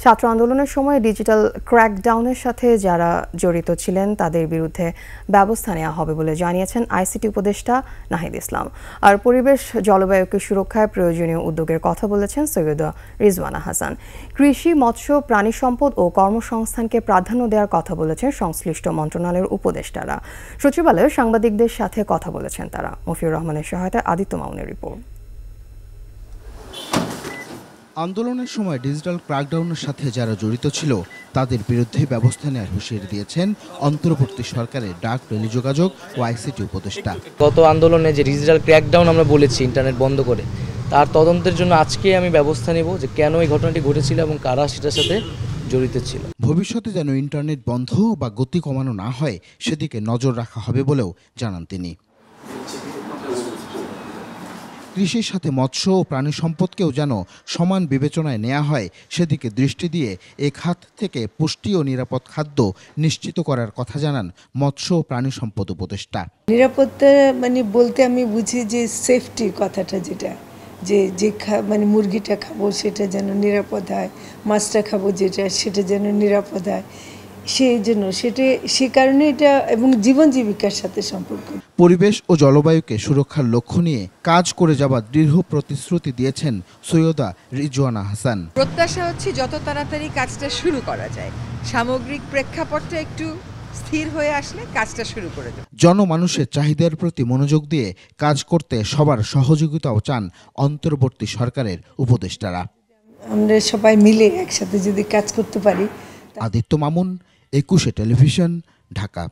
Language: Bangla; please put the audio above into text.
ছাত্র আন্দোলনের সময় ডিজিটাল ক্র্যাকডাউনের সাথে যারা জড়িত ছিলেন তাদের বিরুদ্ধে ব্যবস্থা নেওয়া হবে বলে জানিয়েছেন আইসিটি উপদেষ্টা নাহিদ ইসলাম। আর পরিবেশ জলবায়ুকে সুরক্ষায় প্রয়োজনীয় উদ্যোগের কথা বলেছেন সৈয়দা রিজওয়ানা হাসান। কৃষি, মৎস্য, প্রাণী সম্পদ ও কর্মসংস্থানকে প্রাধান্য দেওয়ার কথা বলেছেন সংশ্লিষ্ট মন্ত্রণালয়ের উপদেষ্টারা। সচিবালয়ে সাংবাদিকদের সাথে কথা বলেছেন তারা। মফিউর রহমানের সহায়তায় আদিত্য মামুনের রিপোর্ট। আন্দোলনের সময় ডিজিটাল ক্র্যাকডাউনের সাথে যারা জড়িত ছিল তাদের বিরুদ্ধে ব্যবস্থা নেওয়ার হুঁশিয়ারি দিয়েছেন অন্তর্বর্তী সরকারের ডাক, টেলিযোগাযোগ ও আইসিটি উপদেষ্টা। গত আন্দোলনে যে ডিজিটাল ক্র্যাকডাউন আমরা বলেছি ইন্টারনেট বন্ধ করে, তার তদন্তের জন্য আজকে আমি ব্যবস্থা নেব যে কেন এই ঘটনাটি ঘটেছিল এবং কারা সেটার সাথে জড়িত ছিল। ভবিষ্যতে যেন ইন্টারনেট বন্ধ বা গতি কমানো না হয় সেদিকে নজর রাখা হবে বলেও জানান তিনি। কৃষির সাথে মৎস্য ও প্রাণী সম্পদকেও যেন সমান বিবেচনায় নেওয়া হয় সেদিকে দৃষ্টি দিয়ে এ খাত থেকে পুষ্টি ও নিরাপদ খাদ্য নিশ্চিত করার কথা জানান মৎস্য ও প্রাণী সম্পদ উপদেষ্টা। নিরাপত্তা বলতে আমি বুঝি যে সেফটির কথাটা, যেটা যে মুরগিটা খাবো সেটা যেন নিরাপদ হয়, মাছটা খাবো সেটা যেন নিরাপদ হয়, সেই জন্য সে কারণে এটা এবং জীবন জীবিকার সাথে সম্পর্ক। পরিবেশ ও জলবায়ুকে সুরক্ষার লক্ষ্য নিয়ে কাজ করে যাওয়ার দৃঢ় প্রতিশ্রুতি দিয়েছেন সৈয়দা রিজওয়ানা হাসান। প্রত্যাশা হচ্ছে যত তাড়াতাড়ি কাজটা শুরু করা যায়, সামগ্রিক প্রেক্ষাপটটা একটু স্থির হয়ে আসলে কাজটা শুরু করে দেব। জনমানুষের চাহিদার প্রতি মনোযোগ দিয়ে কাজ করতে সবার সহযোগিতাও চান অন্তর্বর্তী সরকারের উপদেষ্টারা। আমরা সবাই মিলে একসাথে যদি কাজ করতে পারি। আদিত্য মামুন, 21 টেলিভিশন, ঢাকা।